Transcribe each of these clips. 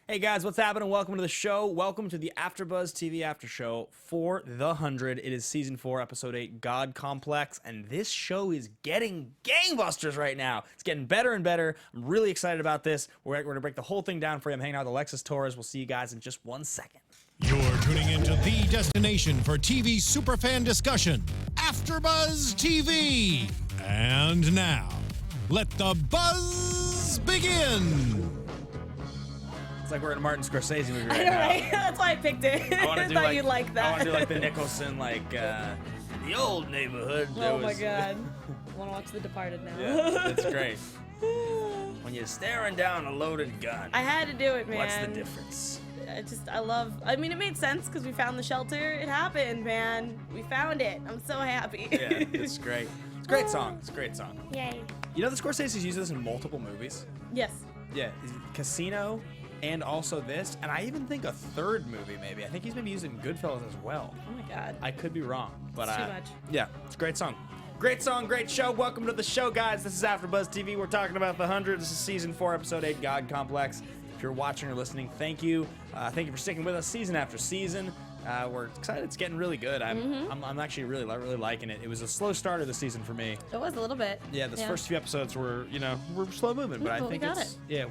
Hey guys, what's happening? Welcome to the show. Welcome to the AFTERBUZZ TV After Show for The 100. It is Season 4, Episode 8, God Complex, and this show is getting gangbusters right now. It's getting better and better. I'm really excited about this. We're going to break the whole thing down for you. I'm hanging out with Alexis, Torres. We'll see you guys in just 1 second. You're tuning into the destination for TV superfan discussion, AFTERBUZZ TV. And now, let the buzz begin. It's like we're in a Martin Scorsese movie right I know, now. right? That's why I picked it. I thought you'd like that. I want to do like the Nicholson, the old neighborhood. Oh my god. I want to watch The Departed now. Yeah, it's great. When you're staring down a loaded gun. I had to do it, man. What's the difference? I mean, it made sense because we found the shelter. It happened, man. We found it. I'm so happy. Yeah, it's great. It's a great song. It's a great song. Yay. You know, the Scorsese's used this in multiple movies. Yes. Yeah, Casino and also this, and I even think a third movie maybe. I think he's maybe used it in Goodfellas as well. Oh my god. I could be wrong, but It's too much. Yeah, it's a great song. Great song, great show. Welcome to the show, guys. This is AFTERBUZZ TV. We're talking about The 100. This is Season 4, Episode 8, God Complex. If you're watching or listening, thank you. Thank you for sticking with us season after season. We're excited. It's getting really good. I'm actually really liking it. It was a slow start of the season for me. It was a little bit. Yeah, the first few episodes were, we're slow moving, but I think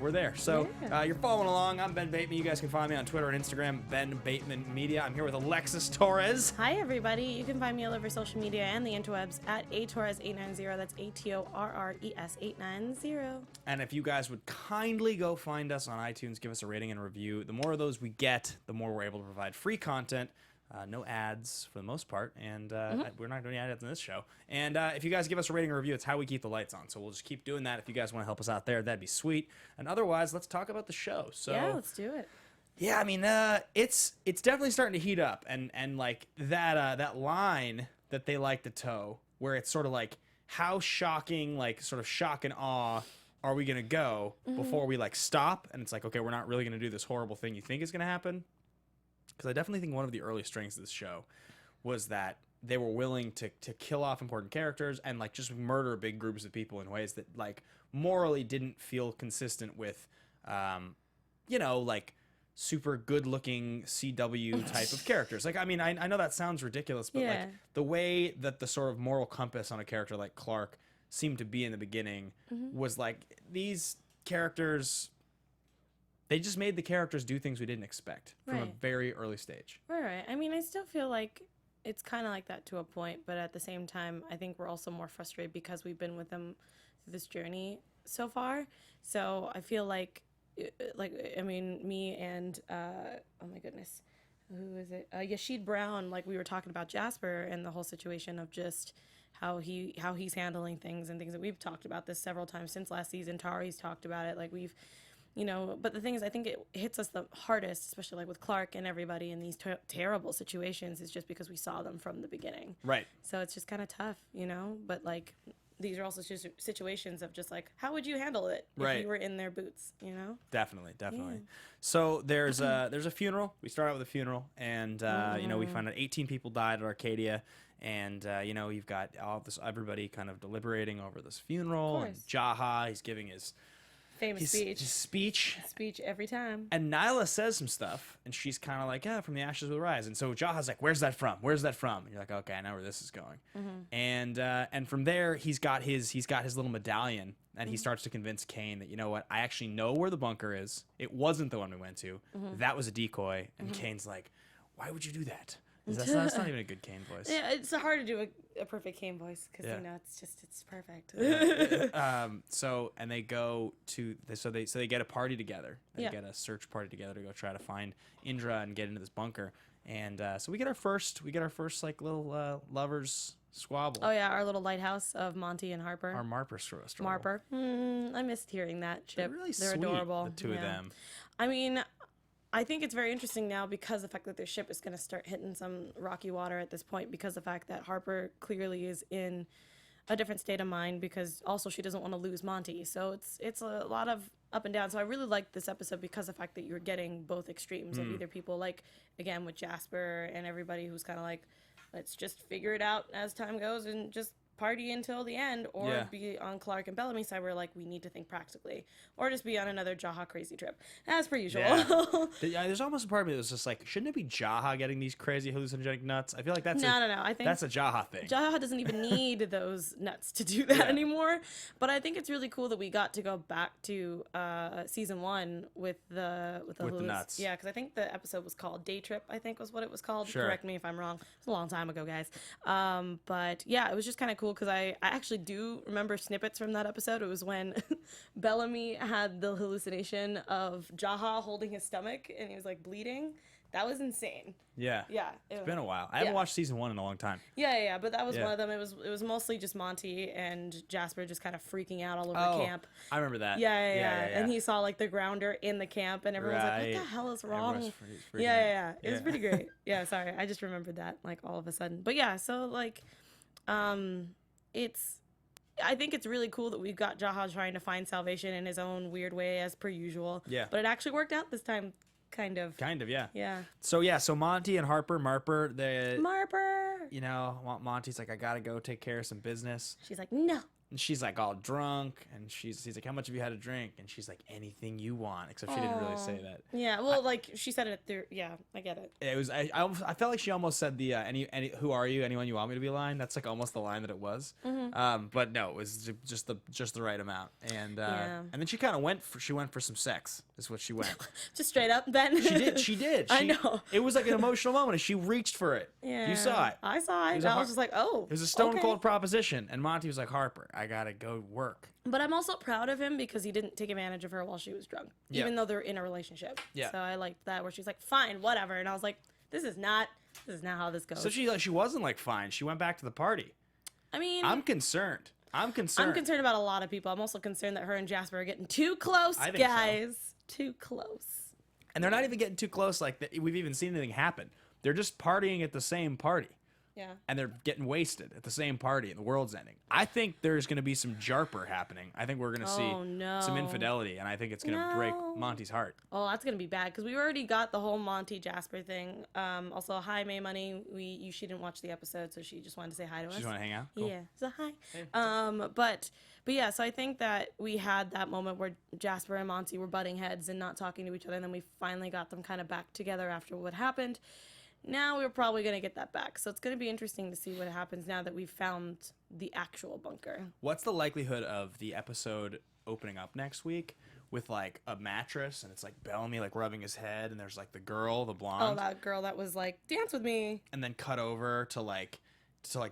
we're there. So you're following along. I'm Ben Bateman. You guys can find me on Twitter and Instagram, Ben Bateman Media. I'm here with Alexis Torres. Hi, everybody. You can find me all over social media and the interwebs at atorres890. That's ATORRES890. And if you guys would kindly go find us on iTunes, give us a rating and a review. The more of those we get, the more we're able to provide free content. No ads for the most part, and we're not doing ads in this show. And if you guys give us a rating or review, it's how we keep the lights on. So we'll just keep doing that. If you guys want to help us out there, that'd be sweet. And otherwise, let's talk about the show. So Yeah, let's do it. yeah, I mean, it's definitely starting to heat up, and like that line that they like to toe, where it's sort of like how shocking, like sort of shock and awe are we gonna go before we like stop, and it's like, okay, we're not really gonna do this horrible thing you think is gonna happen. Because I definitely think one of the early strengths of this show was that they were willing to kill off important characters and like just murder big groups of people in ways that like morally didn't feel consistent with, like super good looking CW type of characters. Like, I mean, I know that sounds ridiculous, but like the way that the sort of moral compass on a character like Clarke seemed to be in the beginning was like these characters. They just made the characters do things we didn't expect from a very early stage. Right. I mean, I still feel like it's kind of like that to a point, but at the same time, I think we're also more frustrated because we've been with them through this journey so far. So I feel like me and, oh my goodness, who is it? Yashid Brown, like we were talking about Jasper and the whole situation of just how he's handling things and things that we've talked about this several times since last season. Tari's talked about it. Like we've, but the thing is, I think it hits us the hardest, especially like with Clarke and everybody in these terrible situations, is just because we saw them from the beginning. Right. So it's just kind of tough, But like, these are also just situations of just like, how would you handle it if you were in their boots, Definitely. Yeah. So there's a funeral. We start out with a funeral, and we find out 18 people died at Arcadia, and you've got everybody kind of deliberating over this funeral. And Jaha, he's giving his famous speech every time. And Nyla says some stuff, and she's kind of like, from the ashes will rise. And so Jaha's like, where's that from? Where's that from? And you're like, okay, I know where this is going. And from there, he's got his little medallion, and he starts to convince Kane that, you know what, I actually know where the bunker is. It wasn't the one we went to. That was a decoy. And Kane's like, why would you do that? That's not even a good Kane voice. Yeah, it's hard to do a perfect Kane voice because it's perfect. And they go to they get a party together. They get a search party together to go try to find Indra and get into this bunker. And so we get our first like little lovers squabble. Oh yeah, our little lighthouse of Monty and Harper. Our Marper struggle. Marper. I missed hearing that ship. They're sweet, adorable. the two of them. I mean, I think it's very interesting now because the fact that their ship is going to start hitting some rocky water at this point, because the fact that Harper clearly is in a different state of mind, because also she doesn't want to lose Monty. So it's a lot of up and down. So I really liked this episode because of the fact that you're getting both extremes of either people, like, again, with Jasper and everybody who's kind of like, let's just figure it out as time goes and just party until the end, or be on Clarke and Bellamy's side where like we need to think practically, or just be on another Jaha crazy trip as per usual. There's almost a part of me that was just like, shouldn't it be Jaha getting these crazy hallucinogenic nuts? I feel like that's no. I think that's a Jaha thing. Jaha doesn't even need those nuts to do that anymore. But I think it's really cool that we got to go back to season 1 with the nuts. Yeah, because I think the episode was called Day Trip. I think was what it was called. Sure. Correct me if I'm wrong. It's a long time ago, guys. But yeah, it was just kind of cool because I actually do remember snippets from that episode. It was when Bellamy had the hallucination of Jaha holding his stomach and he was like bleeding. That was insane. Yeah. Yeah. It's been a while. I haven't watched season 1 in a long time. Yeah, but that was one of them. It was mostly just Monty and Jasper just kind of freaking out all over camp. I remember that. Yeah. And he saw like the grounder in the camp and everyone was like, what the hell is wrong? Yeah. It was pretty great. Yeah, sorry. I just remembered that like all of a sudden. But yeah, so like I think it's really cool that we've got Jaha trying to find salvation in his own weird way as per usual. Yeah. But it actually worked out this time. Kind of, yeah. Yeah. So Monty and Marper, you know, Monty's like, I gotta go take care of some business. She's like, no. And she's like all drunk, and he's like, how much have you had to drink? And she's like, anything you want, except she didn't really say that. Yeah, well, like she said it through. Yeah, I get it. It was I felt like she almost said the any who are you? Anyone you want me to be line? That's like almost the line that it was. But no, it was just the right amount. And and then she kind of went for some sex. Is what she went. Just straight up, Ben. She did. I know. It was like an emotional moment, and she reached for it. Yeah, you saw it. I saw it. I was just like, oh. It was a stone cold proposition, and Monty was like, Harper, I gotta go work. But I'm also proud of him because he didn't take advantage of her while she was drunk, even though they're in a relationship. Yeah. So I liked that where she's like, fine, whatever, and I was like, this is not how this goes. So she wasn't like fine. She went back to the party. I mean, I'm concerned. I'm concerned about a lot of people. I'm also concerned that her and Jasper are getting too close, guys. So. Too close. And they're not even getting too close. Like we've even seen anything happen. They're just partying at the same party. Yeah. And they're getting wasted at the same party, and the world's ending. I think there's going to be some jarper happening. I think we're going to see some infidelity, and I think it's going to break Monty's heart. Oh, that's going to be bad because we already got the whole Monty Jasper thing. Also, hi May Money. She didn't watch the episode, so she just wanted to say hi to us. She just want to hang out. Cool. Yeah. So hi. Hey. But yeah, so I think that we had that moment where Jasper and Monty were butting heads and not talking to each other, and then we finally got them kind of back together after what happened. Now we're probably going to get that back. So it's going to be interesting to see what happens now that we've found the actual bunker. What's the likelihood of the episode opening up next week with like a mattress and it's like Bellamy like rubbing his head and there's like the girl, the blonde. Oh, that girl that was like, dance with me. And then cut over to like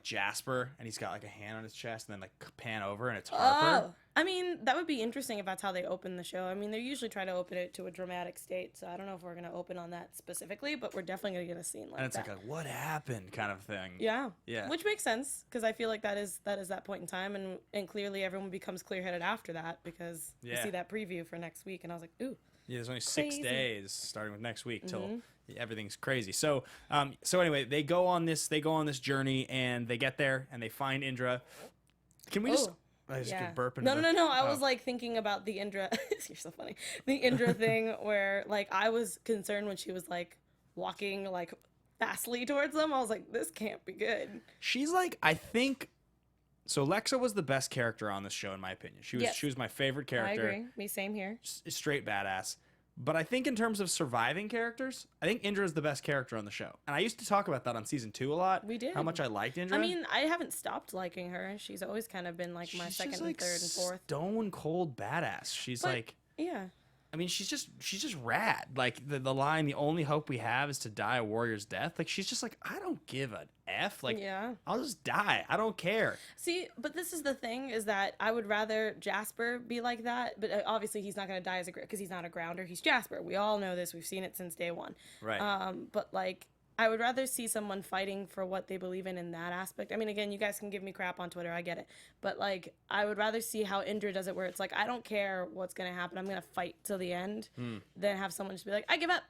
Jasper and he's got like a hand on his chest and then like pan over and it's Harper. Oh, I mean, that would be interesting if that's how they open the show. I mean, they usually try to open it to a dramatic state, so I don't know if we're going to open on that specifically, but we're definitely going to get a scene like that. And it's like a what happened kind of thing. Yeah. Which makes sense, because I feel like that is that point in time, and clearly everyone becomes clear-headed after that, because you see that preview for next week, and I was like, ooh. Yeah, there's only 6 days starting with next week till everything's crazy. So anyway, they go on this journey, and they get there, and they find Indra. Can we just... I just get burping. No. I was like thinking about the Indra. You're so funny. The Indra thing where like I was concerned when she was like walking like fastly towards them. I was like, this can't be good. She's like, I think. So Lexa was the best character on this show in my opinion. She was my favorite character. I agree. Me, same here. Straight badass. But I think in terms of surviving characters, I think Indra is the best character on the show. And I used to talk about that on season 2 a lot. We did. How much I liked Indra. I mean, I haven't stopped liking her. She's always kind of been like my second and third and fourth. Stone cold badass. She's like... Yeah. I mean, she's just rad. Like the line, the only hope we have is to die a warrior's death. Like she's just like, I don't give an F. Like I'll just die. I don't care. See, but this is the thing is that I would rather Jasper be like that. But obviously he's not going to die because he's not a grounder. He's Jasper. We all know this. We've seen it since day one. Right. But like, I would rather see someone fighting for what they believe in that aspect. I mean, again, you guys can give me crap on Twitter. I get it. But, like, I would rather see how Indra does it where it's like, I don't care what's going to happen. I'm going to fight till the end. Than have someone just be like, I give up.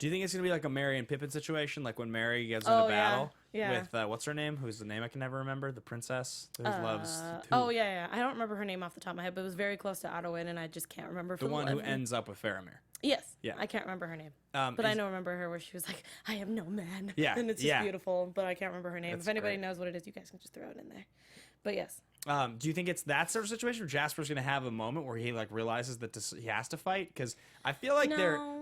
Do you think it's gonna be like a Merry and Pippin situation, like when Merry gets Oh, into battle yeah. with what's her name? Who's the name I can never remember? The princess who loves. Oh yeah. I don't remember her name off the top of my head, but it was very close to Arwen, and I just can't remember. The one who ends up with Faramir. Yes. Yeah. I can't remember her name. But I remember her where she was like, I am no man. Yeah. And it's just beautiful, but I can't remember her name. That's if anybody great. knows what it is, you guys can just throw it in there. But yes. Do you think it's that sort of situation where Jasper's going to have a moment where he like realizes that he has to fight? Because I feel like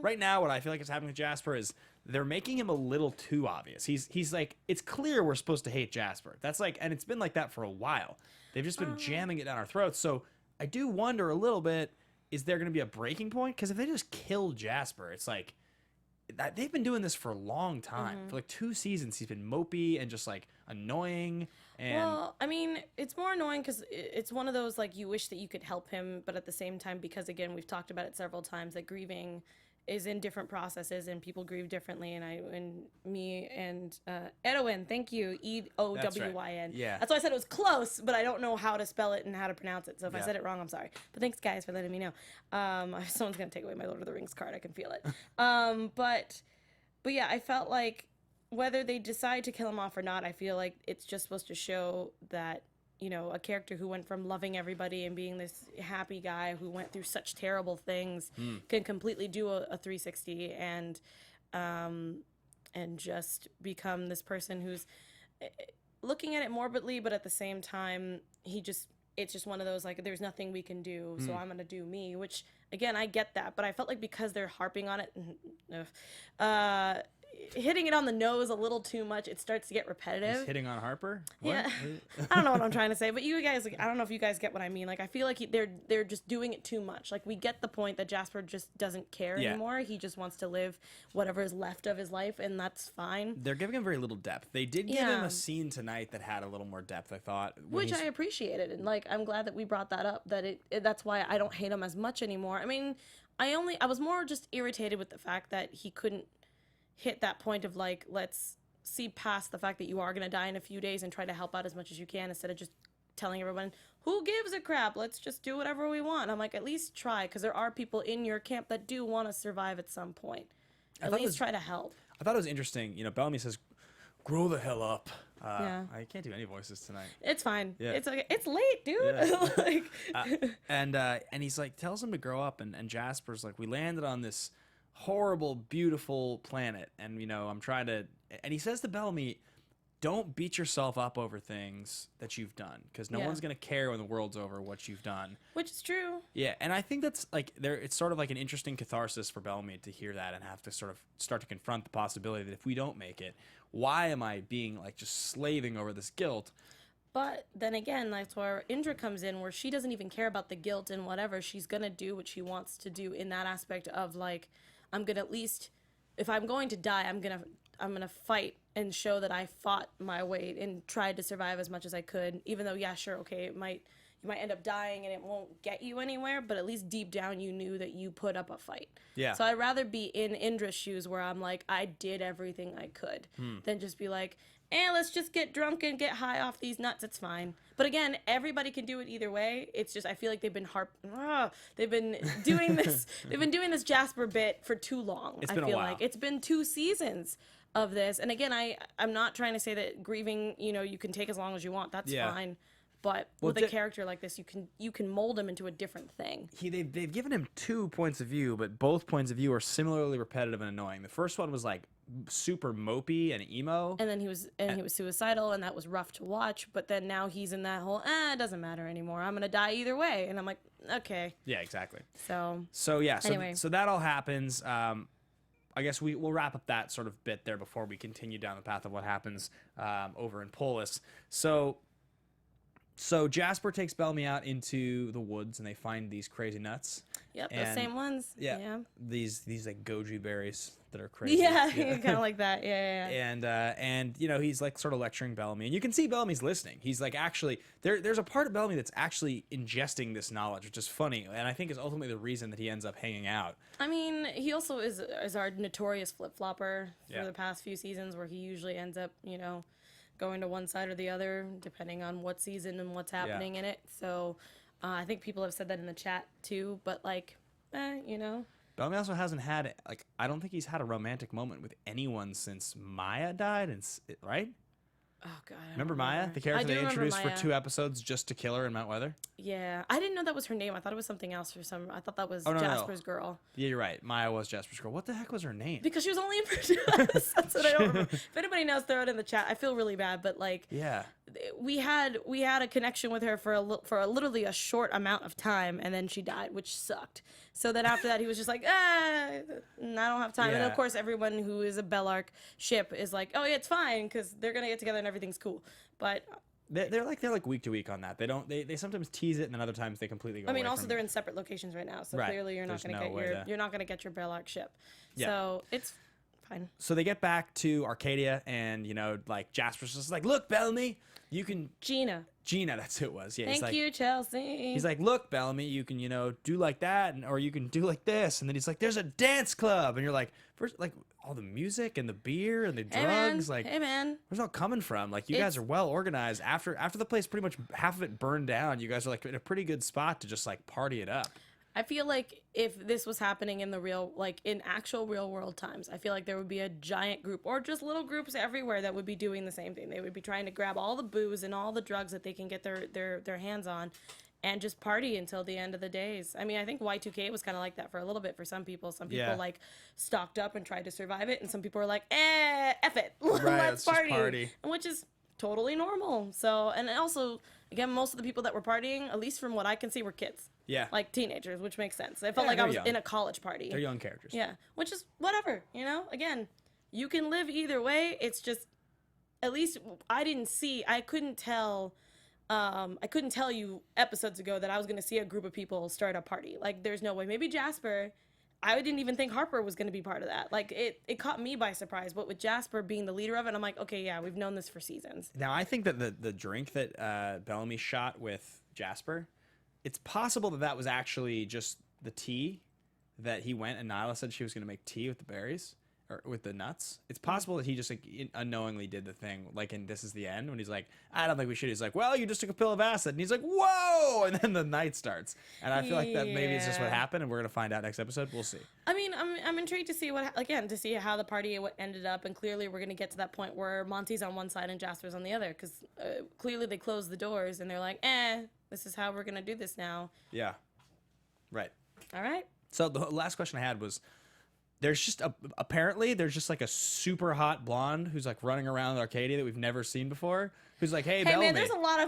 right now what I feel like is happening with Jasper is they're making him a little too obvious. He's like, it's clear we're supposed to hate Jasper. That's like, and it's been like that for a while. They've just been jamming it down our throats. So I do wonder a little bit, is there going to be a breaking point? Because if they just kill Jasper, it's like, they've been doing this for a long time. For like 2 seasons, he's been mopey and just like annoying. And Well, I mean, it's more annoying because it's one of those, like, you wish that you could help him, but at the same time, because, again, we've talked about it several times, that grieving is in different processes and people grieve differently. And me and Edwin, thank you, Eowyn. Yeah. That's why I said it was close, but I don't know how to spell it and how to pronounce it. So if I said it wrong, I'm sorry. But thanks, guys, for letting me know. Someone's going to take away my Lord of the Rings card. I can feel it. But yeah, I felt like whether they decide to kill him off or not, I feel like it's just supposed to show that, you know, a character who went from loving everybody and being this happy guy who went through such terrible things can completely do a 360 and just become this person who's looking at it morbidly, but at the same time, it's just one of those, like, there's nothing we can do, so I'm gonna do me, which, again, I get that, but I felt like because they're harping on it, hitting it on the nose a little too much, it starts to get repetitive. He's hitting on Harper? What? Yeah. I don't know what I'm trying to say, but you guys, I don't know if you guys get what I mean. Like, I feel like they're just doing it too much. Like, we get the point that Jasper just doesn't care anymore. He just wants to live whatever is left of his life, and that's fine. They're giving him very little depth. They did give him a scene tonight that had a little more depth, I thought. Which I appreciated, and, like, I'm glad that we brought that up, that's why I don't hate him as much anymore. I mean, I was more just irritated with the fact that he couldn't hit that point of, like, let's see past the fact that you are going to die in a few days and try to help out as much as you can instead of just telling everyone, who gives a crap? Let's just do whatever we want. I'm like, at least try, because there are people in your camp that do want to survive at some point. At least try to help. I thought it was interesting. You know, Bellamy says, grow the hell up. Yeah. I can't do any voices tonight. It's fine. Yeah. It's okay. It's late, dude. Yeah. And he's like, tells him to grow up. And Jasper's like, we landed on this horrible, beautiful planet, and, you know, I'm trying to, and he says to Bellamy, don't beat yourself up over things that you've done, because no one's gonna care when the world's over what you've done. Which is true. Yeah, and I think that's like it's sort of like an interesting catharsis for Bellamy to hear that and have to sort of start to confront the possibility that if we don't make it, why am I being like just slaving over this guilt? But then again, that's where Indra comes in, where she doesn't even care about the guilt and whatever. She's gonna do what she wants to do in that aspect of, like, I'm gonna, at least, if I'm going to die, I'm gonna fight and show that I fought my way and tried to survive as much as I could. Even though, yeah, sure, okay, you might end up dying and it won't get you anywhere, but at least deep down you knew that you put up a fight. Yeah. So I'd rather be in Indra's shoes where I'm like, I did everything I could, than just be like, let's just get drunk and get high off these nuts. It's fine. But again, everybody can do it either way. It's just, I feel like they've been doing this. They've been doing this Jasper bit for too long. It's been a while. Like it's been 2 seasons of this. And again, I'm not trying to say that grieving, you know, you can take as long as you want. That's fine. But with a character like this, you can mold him into a different thing. They've given him 2 points of view, but both points of view are similarly repetitive and annoying. The first one was like super mopey and emo, and then he was suicidal, and that was rough to watch. But then now he's in that whole it doesn't matter anymore. I'm gonna die either way, and I'm like, okay. Yeah, exactly. So yeah. Anyway. So that all happens. I guess we'll wrap up that sort of bit there before we continue down the path of what happens over in Polis. So Jasper takes Bellamy out into the woods, and they find these crazy nuts. Yep, the same ones. Yeah. These like goji berries that are crazy. Yeah, kind of like that. Yeah. And you know, he's like sort of lecturing Bellamy, and you can see Bellamy's listening. He's like, actually, there's a part of Bellamy that's actually ingesting this knowledge, which is funny, and I think is ultimately the reason that he ends up hanging out. I mean, he also is our notorious flip-flopper for the past few seasons, where he usually ends up, you know, going to one side or the other, depending on what season and what's happening in it. So I think people have said that in the chat too, but like, you know. Bellamy also hasn't had like I don't think he's had a romantic moment with anyone since Maya died, right? Oh God! Remember Maya, the character they introduced for 2 episodes just to kill her in Mount Weather? Yeah, I didn't know that was her name. I thought it was something else for some. I thought that was no, Jasper's girl. Yeah, you're right. Maya was Jasper's girl. What the heck was her name? Because she was only in for 2 episodes. That's what I don't remember. If anybody knows, throw it in the chat. I feel really bad, but like, yeah, we had a connection with her for literally a short amount of time, and then she died, which sucked. So then after that, he was just like, I don't have time. Yeah. And of course, everyone who is a Bellark ship is like, oh yeah, it's fine because they're gonna get together and everything's cool. But they're like week to week on that. They sometimes tease it, and then other times they completely go. I mean, away also from they're it. in separate locations right now, so Right. clearly you're not There's gonna no get way to- you're not gonna get your Bellark ship. Yeah. So it's fine. So they get back to Arcadia, and like Jasper's just like, look, Bellamy, you can. Gina, That's who it was. Yeah. He's thank like, you, Chelsea. He's like, look, Bellamy, you can, do like that, or you can do like this. And then he's like, there's a dance club. And you're like, first, like, all the music and the beer and the drugs, hey man, where's it all coming from? Like, you guys are well organized. After the place pretty much half of it burned down, you guys are like in a pretty good spot to just like party it up. I feel like if this was happening in in actual real world times, I feel like there would be a giant group or just little groups everywhere that would be doing the same thing. They would be trying to grab all the booze and all the drugs that they can get their hands on and just party until the end of the days. I mean, I think Y2K was kind of like that for a little bit for some people. Some people like stocked up and tried to survive it, and some people were like, F it. Let's party. Which is totally normal. So, and also, again, most of the people that were partying, at least from what I can see, were kids. Yeah. Like teenagers, which makes sense. I felt like I was in a college party. They're young characters. Yeah. Which is whatever, Again, you can live either way. It's just, at least I couldn't tell you episodes ago that I was going to see a group of people start a party. Like, there's no way. Maybe Jasper, I didn't even think Harper was going to be part of that. Like, it caught me by surprise. But with Jasper being the leader of it, I'm like, okay, yeah, we've known this for seasons. Now, I think that the drink that Bellamy shot with Jasper, it's possible that was actually just the tea that he went and Nyla said she was going to make tea with the berries or with the nuts. It's possible that he just like unknowingly did the thing, like in This Is the End, when he's like, I don't think we should. He's like, well, you just took a pill of acid. And he's like, whoa! And then the night starts. And I feel like that maybe it's just what happened, and we're going to find out next episode. We'll see. I mean, I'm intrigued to see to see how the party ended up, and clearly we're going to get to that point where Monty's on one side and Jasper's on the other, because clearly they closed the doors and they're like, this is how we're going to do this now. Yeah. Right. All right. So the last question I had was, there's just apparently there's just like a super hot blonde who's like running around Arcadia that we've never seen before. Who's like, hey Bellamy. Man, there's a lot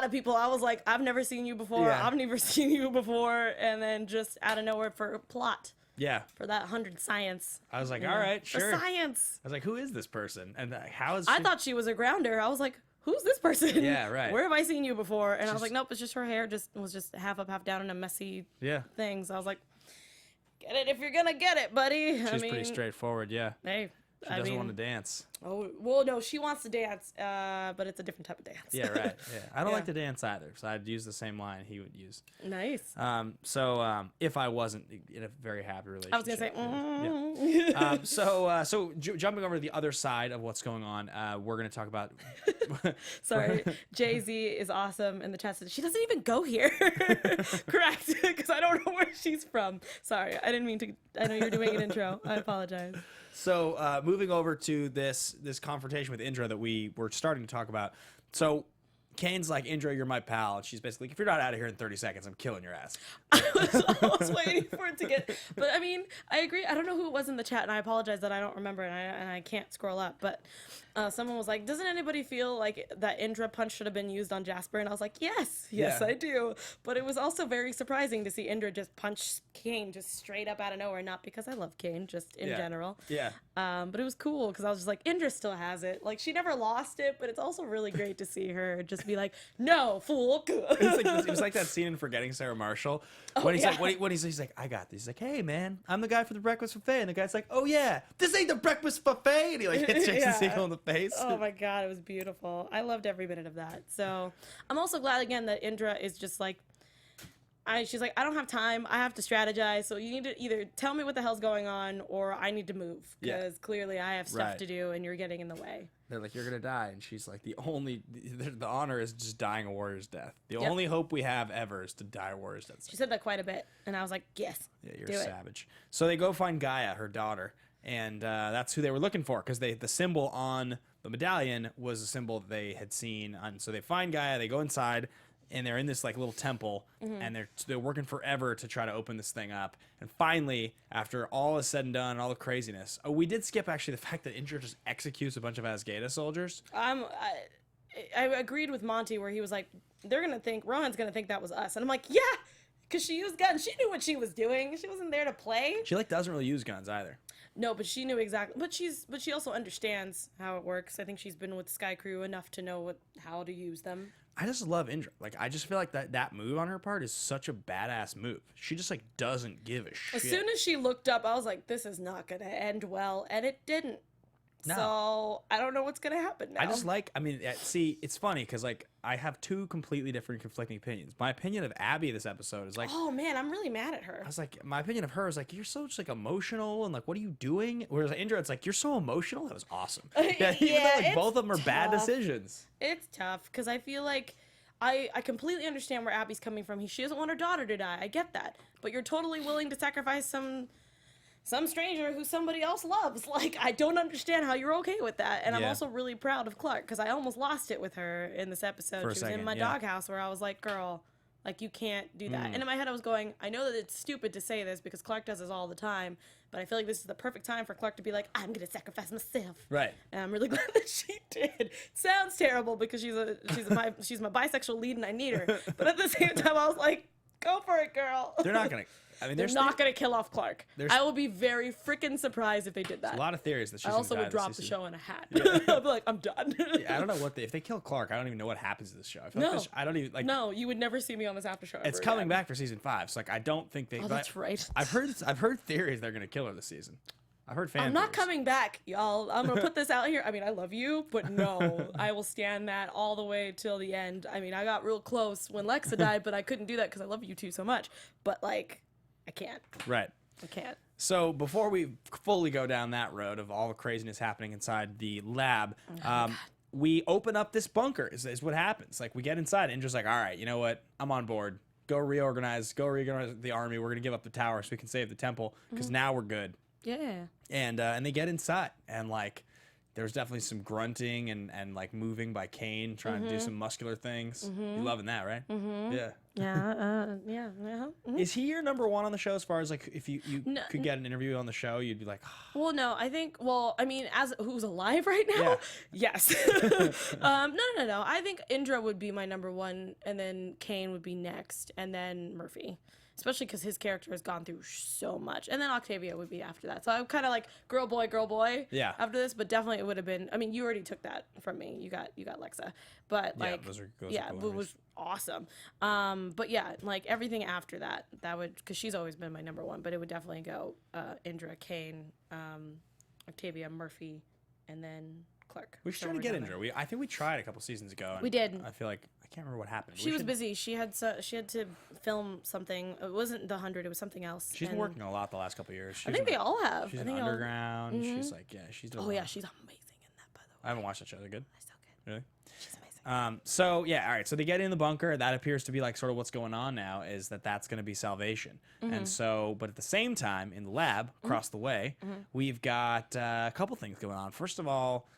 of people. I was like, I've never seen you before. Yeah. I've never seen you before, and then just out of nowhere for plot. Yeah. For that 100 science. I was like, all right, sure. For science. I was like, who is this person? And how is I thought she was a grounder. I was like, who's this person? Yeah, right. Where have I seen you before? And I was like, nope, it's just her hair was just half up, half down in a messy thing. So I was like, get it if you're gonna get it, buddy. She's pretty straightforward, yeah. Hey, she doesn't want to dance. Oh, well, no, she wants to dance, but it's a different type of dance. Yeah, right. Yeah, I don't like to dance either, so I'd use the same line he would use. Nice. So if I wasn't in a very happy relationship, I was gonna say. So jumping over to the other side of what's going on, we're gonna talk about. Sorry, Jay-Z is awesome in the chat. She doesn't even go here. Correct, because I don't know where she's from. Sorry, I didn't mean to. I know you're doing an intro. I apologize. So moving over to this confrontation with Indra that we were starting to talk about. So Kane's like, Indra, you're my pal. And she's basically like, if you're not out of here in 30 seconds, I'm killing your ass. I was almost waiting for it to get... But, I mean, I agree. I don't know who it was in the chat, and I apologize that I don't remember, and I can't scroll up. But someone was like, doesn't anybody feel like that Indra punch should have been used on Jasper? And I was like, yes, I do. But it was also very surprising to see Indra just punch Kane just straight up out of nowhere. Not because I love Kane, just in general. Yeah. But it was cool because I was just like, Indra still has it. Like, she never lost it, but it's also really great to see her just be like, no, fool. It was like that scene in Forgetting Sarah Marshall when he's like, he's like, I got this. He's like, hey man, I'm the guy for the breakfast buffet, and the guy's like, oh yeah, this ain't the breakfast buffet, and he like hits Jason Segel in the face. Oh my god, it was beautiful. I loved every minute of that. So I'm also glad again that Indra is just like, she's like, I don't have time. I have to strategize. So you need to either tell me what the hell's going on, or I need to move because clearly I have stuff to do and you're getting in the way. They're like, you're gonna die, and she's like, the honor is just dying a warrior's death. The only hope we have ever is to die a warrior's death. She said that quite a bit, and I was like, yes. Yeah, you're a savage. So they go find Gaia, her daughter, and that's who they were looking for because the symbol on the medallion was a symbol that they had seen. And so they find Gaia, they go inside, and they're in this like little temple, and they're working forever to try to open this thing up. And finally, after all is said and done, all the craziness, we did skip actually the fact that Indra just executes a bunch of Asgata soldiers. I agreed with Monty where he was like, Rohan's gonna think that was us, and I'm like, yeah, because she used guns. She knew what she was doing. She wasn't there to play. She like doesn't really use guns either. No, but she knew exactly. But she also understands how it works. I think she's been with Sky Crew enough to know how to use them. I just love Indra. Like, I just feel like that move on her part is such a badass move. She just, like, doesn't give a shit. As soon as she looked up, I was like, this is not going to end well. And it didn't. No. So, I don't know what's going to happen now. See, it's funny because, like, I have two completely different conflicting opinions. My opinion of Abby this episode is like... Oh, man, I'm really mad at her. I was like, my opinion of her is like, you're so just, like, emotional and, like, what are you doing? Whereas Indra, it's like, you're so emotional. That was awesome. Yeah, even though, like, both of them are bad decisions. It's tough because I feel like... I completely understand where Abby's coming from. She doesn't want her daughter to die. I get that. But you're totally willing to sacrifice some stranger who somebody else loves. Like, I don't understand how you're okay with that. And I'm also really proud of Clarke because I almost lost it with her in this episode. She was in my doghouse where I was like, girl, like, you can't do that. And in my head I was going, I know that it's stupid to say this because Clarke does this all the time, but I feel like this is the perfect time for Clarke to be like, I'm going to sacrifice myself. Right. And I'm really glad that she did. It sounds terrible because she's my bisexual lead and I need her. But at the same time, I was like, go for it, girl. They're not going to. I mean, they're not going to kill off Clarke. I will be very freaking surprised if they did that. There's a lot of theories that she's I also would drop the show in a hat. Yeah. I'll be like, I'm done. I don't know if they kill Clarke, I don't even know what happens to this show. I feel like I don't even like. No, you would never see me on this after show. It's coming back for season 5. So like, I don't think they. Oh, that's right. I've heard theories they're going to kill her this season. I've heard I'm not coming back, y'all. I'm gonna put this out here. I mean, I love you, but no, I will stand that all the way till the end. I mean, I got real close when Lexa died, but I couldn't do that because I love you two so much. But like, I can't. Right. I can't. So before we fully go down that road of all the craziness happening inside the lab, we open up this bunker. Is what happens. Like, we get inside, and just like, all right, you know what? I'm on board. Go reorganize the army. We're gonna give up the tower so we can save the temple because now we're good. Yeah. And they get inside, and like, there's definitely some grunting and like moving by Kane, trying to do some muscular things. You loving that, right? Yeah. Yeah. Is he your number one on the show as far as like if you could get an interview on the show, you'd be like, oh. Well, no, I think, I mean, as who's alive right now? Yeah. Yes. No. I think Indra would be my number one, and then Kane would be next, and then Murphy. Especially because his character has gone through so much. And then Octavia would be after that. So I'm kind of like girl, boy after this. But definitely it would have been, I mean, you already took that from me. You got Lexa. But like, those are cool it was awesome. But yeah, like everything after that would, because she's always been my number one. But it would definitely go Indra, Kane, Octavia, Murphy, and then Clarke. We should try to get Indra. I think we tried a couple seasons ago. And we did. I feel like I can't remember what happened. She was busy. She had to film something. It wasn't the 100. It was something else. She's been working a lot the last couple of years. I think they all have. She's in Underground. She's like, she's doing. Oh yeah, she's amazing in that. By the way, I haven't watched that show. They're good. It's so good. Really? She's amazing. So yeah, all right. So they get in the bunker. That appears to be like sort of what's going on now. Is that's going to be salvation. And so, but at the same time, in the lab across the way, we've got a couple things going on. First of all,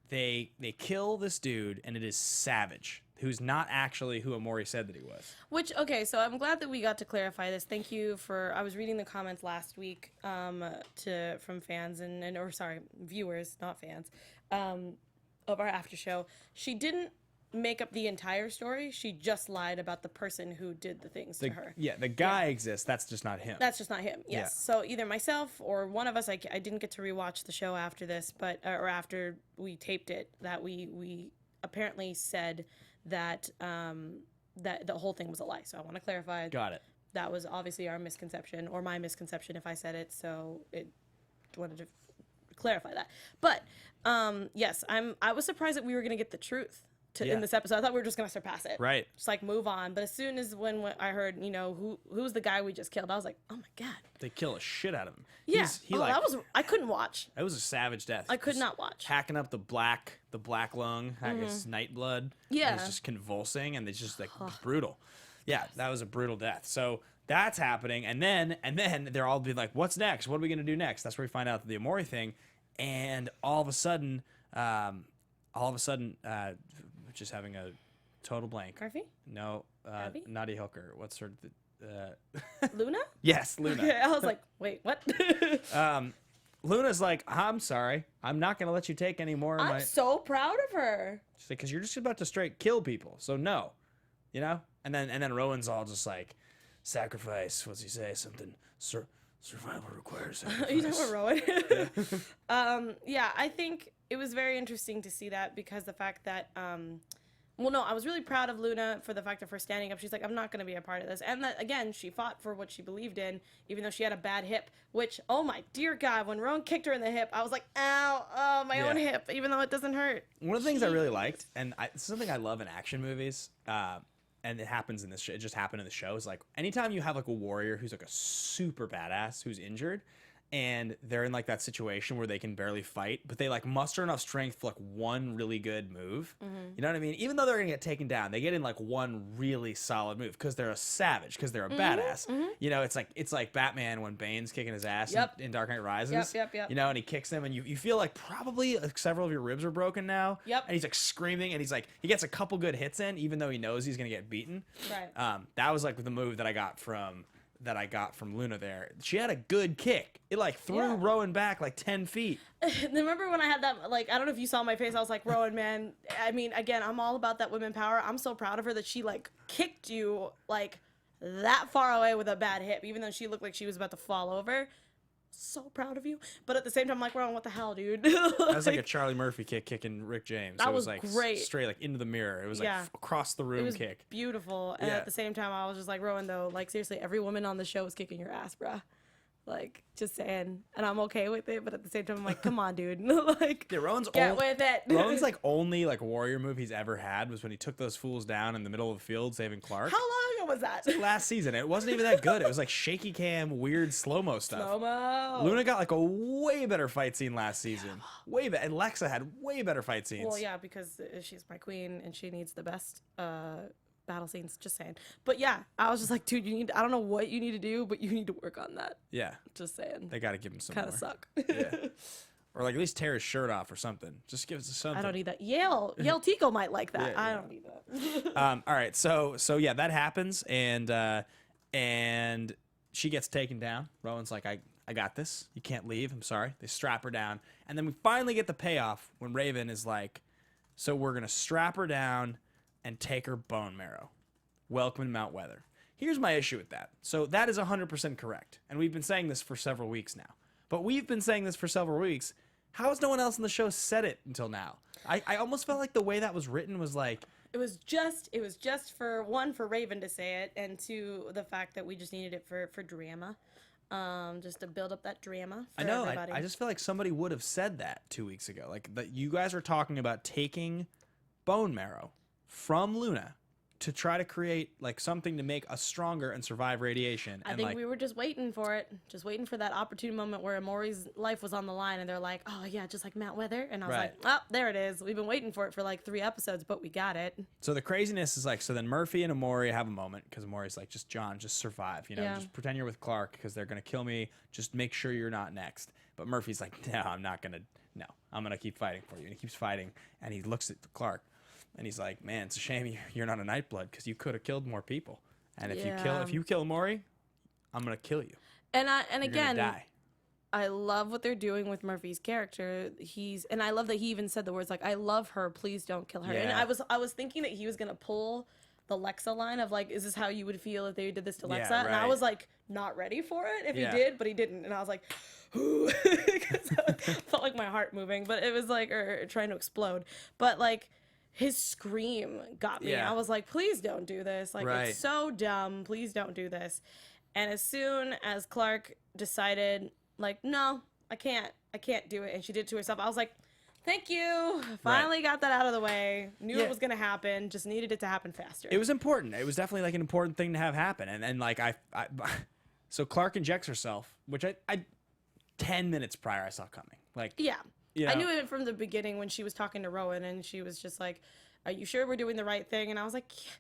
they kill this dude, and it is Savage, who's not actually who Amori said that he was. Which, okay, so I'm glad that we got to clarify this. Thank you for, I was reading the comments last week from fans or viewers, not fans, of our after show. She didn't make up the entire story. She just lied about the person who did the things to her. Yeah, the guy exists. That's just not him. That's just not him. Yes. Yeah. So either myself or one of us, I didn't get to rewatch the show after this, or after we taped it, that we apparently said that that the whole thing was a lie. So I want to clarify. Got it. That was obviously our misconception, or my misconception if I said it. So it wanted to clarify that. But yes, I was surprised that we were going to get the truth. in this episode. I thought we were just gonna surpass it, Right. just like move on. But as soon as when I heard, you know, who's the guy we just killed, I was like, oh my god, They kill a shit out of him. yeah. That was I couldn't watch. It was a savage death. I could not watch. Hacking up the black lung, his night blood. Yeah. And he's just convulsing, and it's just like brutal. Yeah, that was a brutal death. So that's happening, and then they're all being like, "What's next? What are we gonna do next?" That's where we find out the Amori thing, and all of a sudden, just having a total blank. Murphy? No, Abby? Naughty Hooker. What's her? Luna? Yes, Luna. Okay, I was like, wait, what? Luna's like, I'm sorry, I'm not gonna let you take any more of my. I'm so proud of her. She's like, because you're just about to straight kill people, so no, you know. And then Rowan's all just like, sacrifice. What's he say? Something. Survival requires sacrifice. You know what, Rowan? Yeah, I think it was very interesting to see that because the fact that, well, no, I was really proud of Luna for the fact of her standing up. She's like, I'm not going to be a part of this. And that, again, she fought for what she believed in, even though she had a bad hip, which, oh my dear God, when Rowan kicked her in the hip, I was like, ow, oh, my own hip, even though it doesn't hurt. One of the things I really liked, and it's something I love in action movies, and it happens in this show, it just happened in the show, is like, anytime you have like a warrior who's like a super badass who's injured, and they're in like that situation where they can barely fight, but they like muster enough strength for like one really good move. You know what I mean? Even though they're gonna get taken down, they get in like one really solid move because they're a savage, because they're a badass. You know, it's like Batman when Bane's kicking his ass in Dark Knight Rises. Yep. You know, and he kicks them, and you feel like probably like several of your ribs are broken now. Yep. And he's like screaming, and he's like, he gets a couple good hits in, even though he knows he's gonna get beaten. Right. That was like the move that I got from Luna there. She had a good kick. It like threw Rowan back like 10 feet. Remember when I had that, like, I don't know if you saw my face, I was like, Rowan, man, I mean, again, I'm all about that women power. I'm so proud of her that she, like, kicked you, like, that far away with a bad hip, even though she looked like she was about to fall over. So proud of you. But at the same time, I'm like, Rowan, what the hell, dude? That was like a Charlie Murphy kick kicking Rick James. That it was was like great. Straight like into the mirror. It was like across the room It was kick. beautiful. And at the same time, I was just like, Rowan, though, like, seriously, every woman on the show is kicking your ass, bruh. Like, just saying. And I'm okay with it, but at the same time, I'm like, come on, dude. Like, Yeah, Rowan's get with it. Rowan's like only like warrior move he's ever had was when he took those fools down in the middle of the field saving Clarke. How long ago was that? Last season. It wasn't even that good. It was like shaky cam, weird slow-mo stuff. Slow-mo. Luna got like a way better fight scene last season. Way better. And Lexa had way better fight scenes. Well, yeah, because she's my queen and she needs the best battle scenes, just saying. But yeah, I was just like, dude, I don't know what you need to do, but you need to work on that. Yeah. Just saying. They got to give him some Kind more. of suck. Yeah. Or like at least tear his shirt off or something. Just give us something. I don't need that. Yale Tico might like that. Yeah, I yeah. don't need that. All right. So yeah, that happens, and she gets taken down. Rowan's like, I got this. You can't leave. I'm sorry. They strap her down, and then we finally get the payoff when Raven is like, so we're gonna strap her down and take her bone marrow. Welcome to Mount Weather. Here's my issue with that. So that is 100% correct, and we've been saying this for several weeks now. But we've been saying this for several weeks. How has no one else in the show said it until now? I almost felt like the way that was written was like, It was just for one, for Raven to say it, and two, the fact that we just needed it for drama. Just to build up that drama for I know. everybody. I just feel like somebody would have said that 2 weeks ago. Like that you guys are talking about taking bone marrow from Luna to try to create like something to make us stronger and survive radiation. I think we were just waiting for it, just waiting for that opportune moment where Amori's life was on the line, and they're like, "Oh yeah, just like Mount Weather," and I was like, "Oh, there it is. We've been waiting for it for like 3 episodes, but we got it." So the craziness is like, so then Murphy and Amori have a moment because Amori's like, just John, just survive, you know, just pretend you're with Clarke because they're gonna kill me. Just make sure you're not next. But Murphy's like, no, I'm not gonna. No, I'm gonna keep fighting for you. And he keeps fighting, and he looks at Clarke. And he's like, man, it's a shame you're not a Nightblood because you could have killed more people. And if you kill Maury, I'm gonna kill you. And You're again, gonna die. I love what they're doing with Murphy's character. And I love that he even said the words like, "I love her, please don't kill her." And Yeah. I was thinking that he was gonna pull the Lexa line of like, "Is this how you would feel if they did this to Lexa?" Yeah, And I right. was like, not ready for it if Yeah. he did, but he didn't. And I was like, ooh, because I felt like my heart moving, but it was like, or trying to explode. But like, his scream got me. Yeah. I was like, please don't do this. Like, Right. it's so dumb. Please don't do this. And as soon as Clarke decided, like, no, I can't do it, and she did it to herself, I was like, Thank you. Finally got that out of the way. Knew it was going to happen. Just needed it to happen faster. It was important. It was definitely like an important thing to have happen. And like so Clarke injects herself, which I 10 minutes prior I saw coming. Like, yeah. You know, I knew it from the beginning when she was talking to Rowan and she was just like, are you sure we're doing the right thing? And I was like, yeah,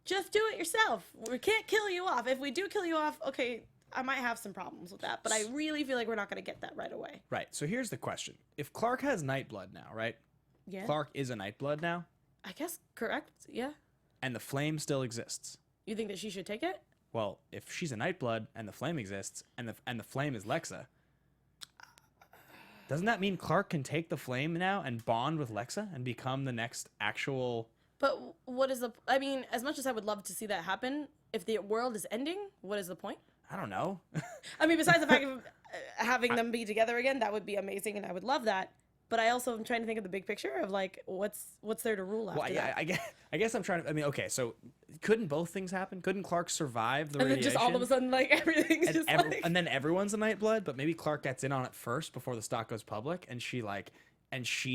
just do it yourself. We can't kill you off. If we do kill you off, okay, I might have some problems with that. But I really feel like we're not going to get that right away. Right. So here's the question. If Clarke has Nightblood now, right? Yeah. Clarke is a Nightblood now. I guess correct. Yeah. And the flame still exists. You think that she should take it? Well, if she's a Nightblood and the flame exists and the flame is Lexa, doesn't that mean Clarke can take the flame now and bond with Lexa and become the next actual... But what is the... I mean, as much as I would love to see that happen, if the world is ending, what is the point? I don't know. I mean, besides the fact of having them be together again, that would be amazing and I would love that. But I also am trying to think of the big picture of like, what's there to rule after that? I guess I'm trying to... I mean, okay, so couldn't both things happen? Couldn't Clarke survive the and radiation? then just all of a sudden, like, everything's and, just like... and then everyone's a Nightblood, but maybe Clarke gets in on it first before the stock goes public, and she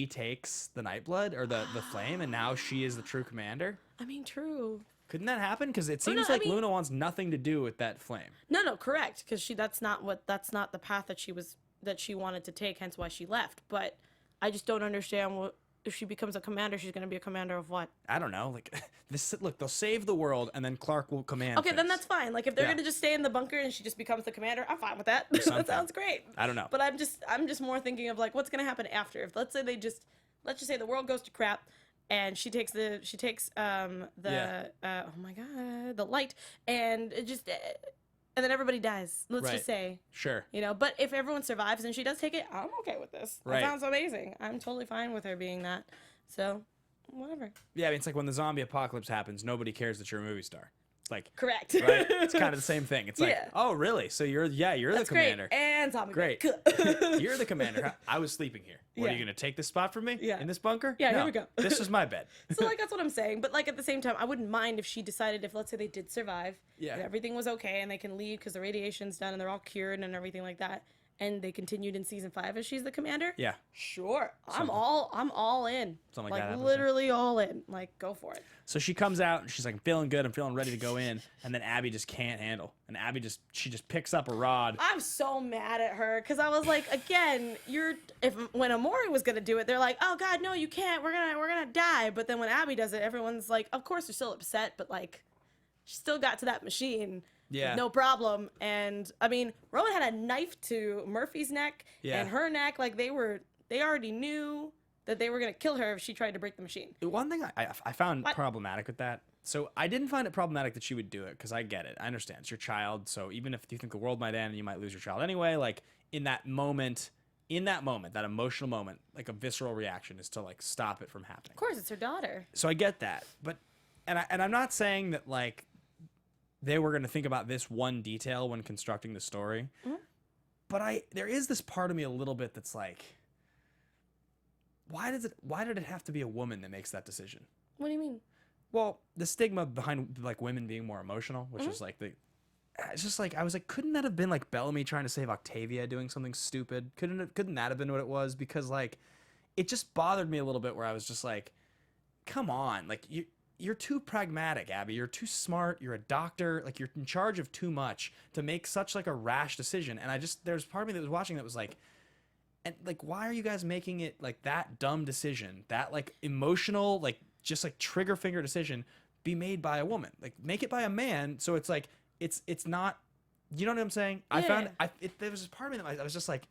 takes the Nightblood or the flame, and now she is the true commander. I mean, true. Couldn't that happen? Because it seems Luna wants nothing to do with that flame. No, correct. Because that's not the path that she wanted to take. Hence why she left. But I just don't understand what if she becomes a commander. She's going to be a commander of what? I don't know. Like this. Look, they'll save the world, and then Clarke will command. Okay, then that's fine. Like if they're going to just stay in the bunker and she just becomes the commander, I'm fine with that. That sounds great. I don't know. But I'm just more thinking of like what's going to happen after. If let's just say the world goes to crap. And she takes oh my god, the light, and it just, and then everybody dies. Let's just say, sure, you know. But if everyone survives and she does take it, I'm okay with this. That sounds amazing. I'm totally fine with her being that. So, whatever. Yeah, I mean, it's like when the zombie apocalypse happens, nobody cares that you're a movie star. It's like correct, right? It's kind of the same thing. It's like, oh, really? So you're the commander. Great. And zombie. Great. You're the commander. I was sleeping here. What, are you gonna take this spot from me? Yeah. In this bunker? Yeah. No, Here we go. This is my bed. So like that's what I'm saying. But like at the same time, I wouldn't mind if she decided if let's say they did survive, and everything was okay, and they can leave because the radiation's done and they're all cured and everything like that. And they continued in season 5 as she's the commander. Yeah. Sure. I'm all in. Something like that. Literally all in. Like, go for it. So she comes out and she's like, I'm feeling good. I'm feeling ready to go in. And then Abby just can't handle. And Abby she just picks up a rod. I'm so mad at her because I was like, again, when Amori was gonna do it, they're like, oh God, no, you can't. We're gonna die. But then when Abby does it, everyone's like, of course they're still upset, but like, she still got to that machine. Yeah. No problem. And I mean, Rowan had a knife to Murphy's neck and her neck. Like they already knew that they were going to kill her if she tried to break the machine. The one thing I found problematic with that, so I didn't find it problematic that she would do it because I get it. I understand. It's your child. So even if you think the world might end and you might lose your child anyway, like in that moment, that emotional moment, like a visceral reaction is to like stop it from happening. Of course, it's her daughter. So I get that. But, and I'm not saying that like, they were going to think about this one detail when constructing the story. Mm-hmm. But there is this part of me a little bit that's like, why did it have to be a woman that makes that decision? What do you mean? Well, the stigma behind like women being more emotional, which is like it's just like, I was like, couldn't that have been like Bellamy trying to save Octavia doing something stupid? Couldn't that have been what it was? Because like, it just bothered me a little bit where I was just like, come on, like you're too pragmatic, Abby. You're too smart. You're a doctor. Like you're in charge of too much to make such like a rash decision. And there's part of me that was watching that was like, and like, why are you guys making it like that dumb decision, that like emotional, like just like trigger finger decision be made by a woman? Like make it by a man. So it's like, it's not, you know what I'm saying? Yeah. There was this part of me that I was just like,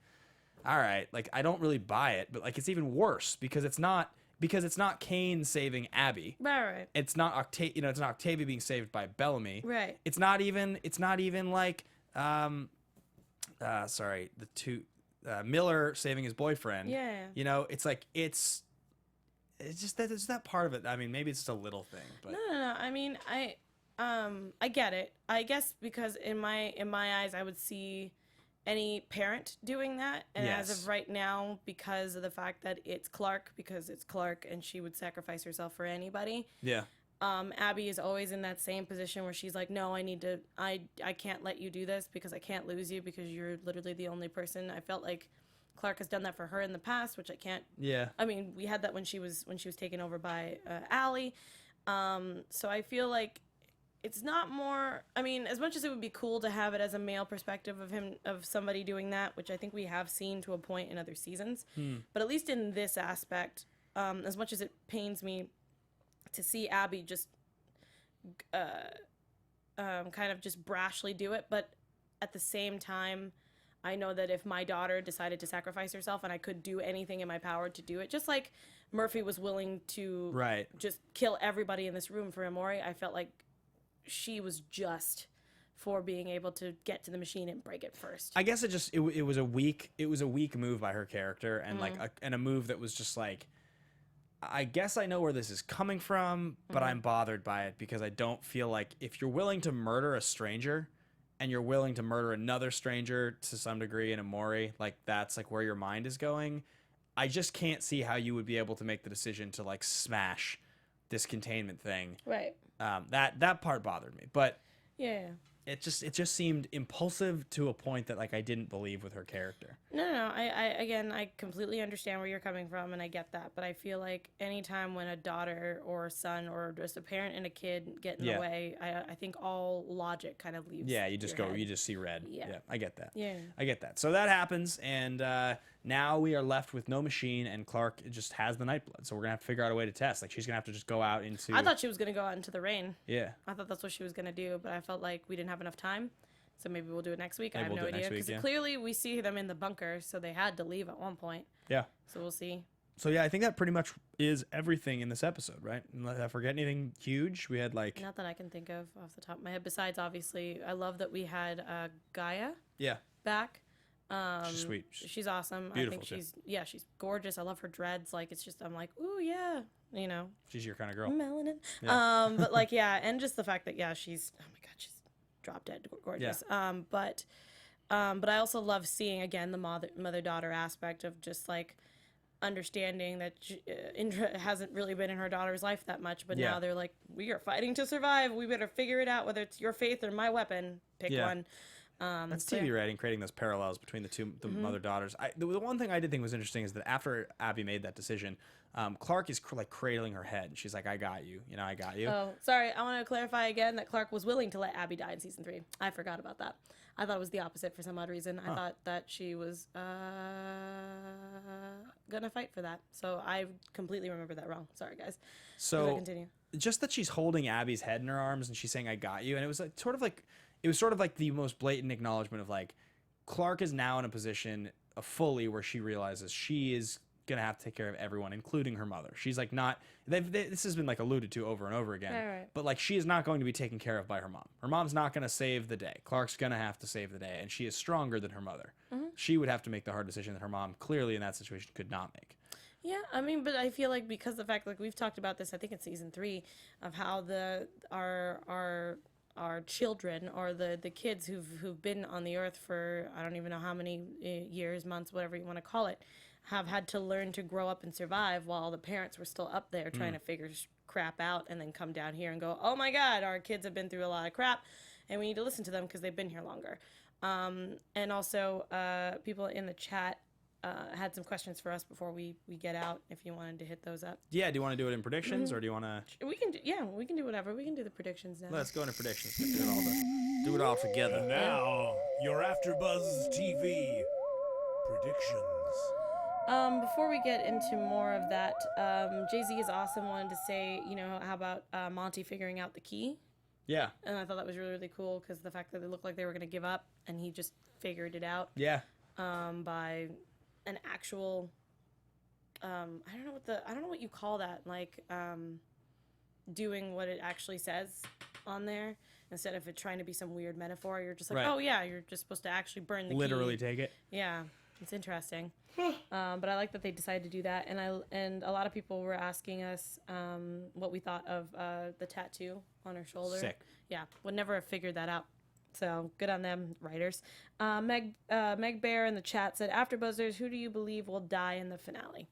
all right, like I don't really buy it, but like, it's even worse because it's not Kane saving Abby. Right. It's not Octavia being saved by Bellamy. Right. It's not even like Miller saving his boyfriend. Yeah. You know, it's like it's just that part of it. I mean, maybe it's just a little thing, but No. I mean, I get it. I guess because in my eyes I would see any parent doing that, and as of right now, because of the fact that it's Clarke and she would sacrifice herself for anybody. Yeah. Abby is always in that same position where she's like, no, I can't let you do this because I can't lose you because you're literally the only person. I felt like Clarke has done that for her in the past, which I can't. Yeah. I mean, we had that when she was taken over by Allie. So I feel like it's not more. I mean, as much as it would be cool to have it as a male perspective of somebody doing that, which I think we have seen to a point in other seasons, but at least in this aspect, as much as it pains me to see Abby just kind of just brashly do it, but at the same time, I know that if my daughter decided to sacrifice herself and I could do anything in my power to do it, just like Murphy was willing to just kill everybody in this room for Amori, I felt like she was just for being able to get to the machine and break it first. I guess it was a weak move by her character, and a move that was just like, I guess I know where this is coming from, but I'm bothered by it because I don't feel like if you're willing to murder a stranger and you're willing to murder another stranger to some degree in Amori, like that's like where your mind is going. I just can't see how you would be able to make the decision to like smash this containment thing. Right. That part bothered me, but yeah. It just seemed impulsive to a point that like I didn't believe with her character. No. I completely understand where you're coming from, and I get that. But I feel like anytime when a daughter or a son or just a parent and a kid get in the way, I think all logic kind of leaves. Yeah, you just your head. you just see red. Yeah, I get that. Yeah, I get that. So that happens, and now we are left with no machine, and Clarke just has the Nightblood. So we're gonna have to figure out a way to test. Like she's gonna have to just go out into. I thought she was gonna go out into the rain. Yeah. I thought that's what she was gonna do, but I felt like we didn't have enough time. So maybe we'll do it next week. Maybe I have we'll no do it idea next week, because clearly we see them in the bunker, so they had to leave at one point. Yeah. So we'll see. So yeah, I think that pretty much is everything in this episode, right? Unless I forget anything huge, we had like not that I can think of off the top of my head. Besides, obviously, I love that we had Gaia. Yeah. Back. She's sweet. She's awesome. Beautiful, I think she's gorgeous. I love her dreads. Like it's just I'm like, ooh yeah, you know. She's your kind of girl. Melanin. Yeah. But like and just the fact that she's oh my god, she's drop dead gorgeous. Yeah. But I also love seeing again the mother-daughter aspect of just like understanding that Indra hasn't really been in her daughter's life that much, but now they're like, we are fighting to survive. We better figure it out, whether it's your faith or my weapon. Pick one. That's TV writing, creating those parallels between the mother daughters. The one thing I did think was interesting is that after Abby made that decision, Clarke is like cradling her head. She's like, "I got you, I got you." Oh, sorry. I want to clarify again that Clarke was willing to let Abby die in season 3. I forgot about that. I thought it was the opposite for some odd reason. I thought that she was gonna fight for that. So I completely remember that wrong. Sorry, guys. So continue. Just that she's holding Abby's head in her arms and she's saying, "I got you," and it was like sort of like the most blatant acknowledgement of like Clarke is now in a position fully where she realizes she is gonna have to take care of everyone, including her mother. She's like not. This has been like alluded to over and over again. Right. But like she is not going to be taken care of by her mom. Her mom's not gonna save the day. Clarke's gonna have to save the day, and she is stronger than her mother. She would have to make the hard decision that her mom clearly in that situation could not make. Yeah, I mean, but I feel like because the fact, like we've talked about this, I think in season 3, of how our children or the kids who've been on the earth for I don't even know how many years, months, whatever you want to call it, have had to learn to grow up and survive while the parents were still up there trying to figure crap out, and then come down here and go, oh my god, our kids have been through a lot of crap and we need to listen to them because they've been here longer. And also people in the chat had some questions for us before we get out, if you wanted to hit those up. Yeah, do you want to do it in predictions or do you want to? We can do whatever. We can do the predictions now. Let's go into predictions. Do it all together. And now, your AfterBuzz TV predictions. Before we get into more of that, Jay-Z is awesome. Wanted to say, how about Monty figuring out the key? Yeah. And I thought that was really, really cool because the fact that it looked like they were going to give up and he just figured it out. Yeah. By an actual, I don't know what you call that, like doing what it actually says on there instead of it trying to be some weird metaphor. You're just like, oh yeah, you're just supposed to actually burn the literally key. Take it. Yeah, it's interesting. But I like that they decided to do that, and a lot of people were asking us what we thought of the tattoo on her shoulder. Sick. Yeah, would never have figured that out. So good on them, writers. Meg Bear in the chat said, AfterBuzzers, who do you believe will die in the finale?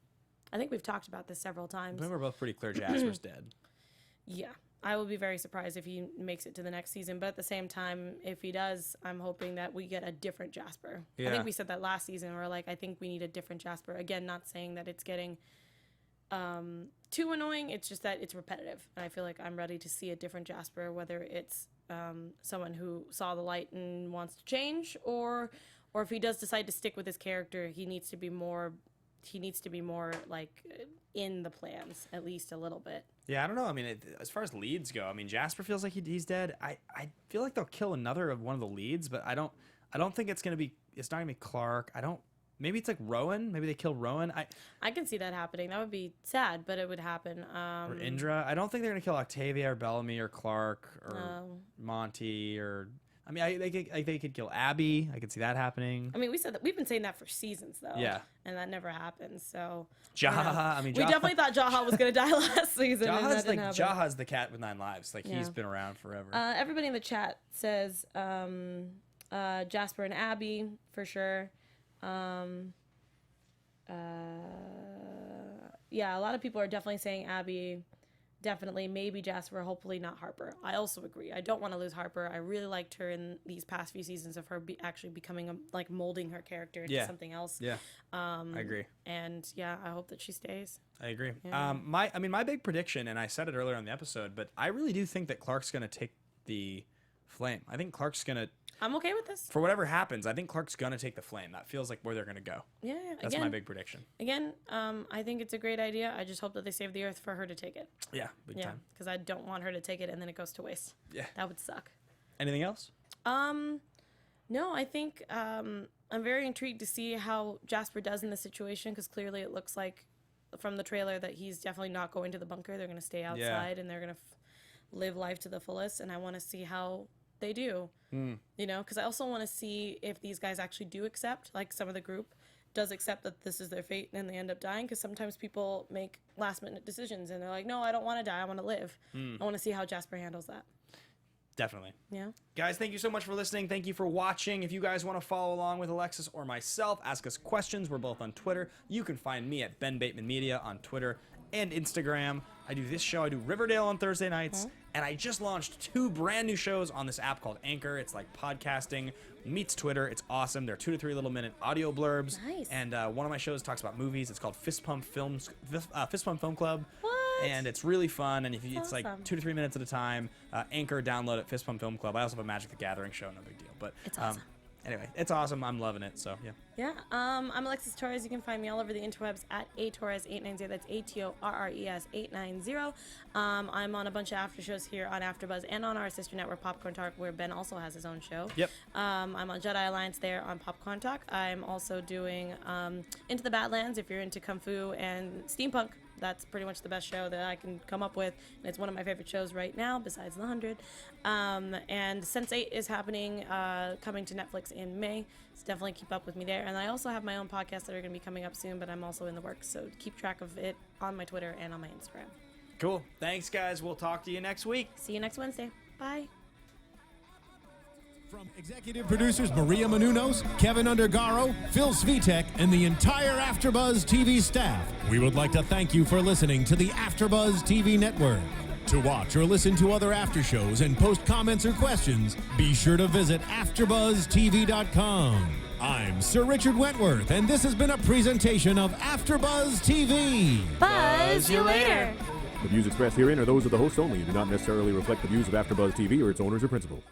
I think we've talked about this several times. I think we're both pretty clear Jasper's dead. Yeah. I will be very surprised if he makes it to the next season. But at the same time, if he does, I'm hoping that we get a different Jasper. Yeah. I think we said that last season. We're like, I think we need a different Jasper. Again, not saying that it's getting too annoying. It's just that it's repetitive. And I feel like I'm ready to see a different Jasper, whether it's someone who saw the light and wants to change, or if he does decide to stick with his character, he needs to be more like in the plans, at least a little bit. Yeah, I don't know. I mean, as far as leads go, I mean, Jasper feels like he's dead. I feel like they'll kill another of one of the leads, but I don't think it's not gonna be Clarke. Maybe it's like Rowan. Maybe they kill Rowan. I can see that happening. That would be sad, but it would happen. Or Indra. I don't think they're gonna kill Octavia or Bellamy or Clarke or Monty or. I mean, they could kill Abby. I could see that happening. I mean, we've been saying that for seasons though. Yeah. And that never happened. So. Jaha. We definitely thought Jaha was gonna die last season. Jaha's the cat with 9 lives. Like he's been around forever. Everybody in the chat says Jasper and Abby for sure. Yeah, a lot of people are definitely saying Abby, definitely, maybe Jasper, hopefully not Harper. I also agree. I don't want to lose Harper. I really liked her in these past few seasons of her actually becoming like molding her character into something else. Yeah, I agree. And yeah, I hope that she stays. I agree. Yeah. My big prediction, and I said it earlier on the episode, but I really do think that Clarke's gonna take the flame. I think Clarke's gonna. I'm okay with this. For whatever happens, I think Clarke's gonna take the flame. That feels like where they're gonna go. Yeah. That's my big prediction. Again, I think it's a great idea. I just hope that they save the Earth for her to take it. Yeah, big time. Because I don't want her to take it and then it goes to waste. Yeah. That would suck. Anything else? No, I think I'm very intrigued to see how Jasper does in this situation, because clearly it looks like from the trailer that he's definitely not going to the bunker. They're going to stay outside and they're going to live life to the fullest, and I want to see how they do. You know, because I also want to see if these guys actually do accept, like some of the group does accept that this is their fate and they end up dying, because sometimes people make last minute decisions and they're like, no, I don't want to die, I want to live. I want to see how Jasper handles that. Definitely. Yeah. Guys, thank you so much for listening. Thank you for watching. If you guys want to follow along with Alexis or myself, ask us questions. We're both on Twitter. You can find me at Ben Bateman Media on Twitter and Instagram. I do this show. I do Riverdale on Thursday nights. And I just launched 2 brand new shows on this app called Anchor. It's like podcasting meets Twitter. It's awesome. They're 2 to 3 little minute audio blurbs. Nice. And one of my shows talks about movies. It's called Fist Pump Film Club. What? And it's really fun. And it's awesome. like 2 to 3 minutes at a time. Anchor, download it, Fist Pump Film Club. I also have a Magic the Gathering show. No big deal. But It's awesome. Anyway, it's awesome. I'm loving it. So, yeah. Yeah. I'm Alexis Torres. You can find me all over the interwebs at atorres890. That's ATORRES 890. I'm on a bunch of after shows here on AfterBuzz and on our sister network, Popcorn Talk, where Ben also has his own show. Yep. I'm on Jedi Alliance there on Popcorn Talk. I'm also doing Into the Badlands if you're into Kung Fu and Steampunk. That's pretty much the best show that I can come up with, and it's one of my favorite shows right now, besides The 100. And Sense8 is happening, coming to Netflix in May, so definitely keep up with me there. And I also have my own podcasts that are going to be coming up soon, but I'm also in the works, so keep track of it on my Twitter and on my Instagram. Cool. Thanks, guys. We'll talk to you next week. See you next Wednesday. Bye. From executive producers Maria Menounos, Kevin Undergaro, Phil Svitek, and the entire AfterBuzz TV staff, we would like to thank you for listening to the AfterBuzz TV network. To watch or listen to other after shows and post comments or questions, be sure to visit AfterBuzzTV.com. I'm Sir Richard Wentworth, and this has been a presentation of AfterBuzz TV. Buzz you later. The views expressed herein are those of the hosts only and do not necessarily reflect the views of AfterBuzz TV or its owners or principals.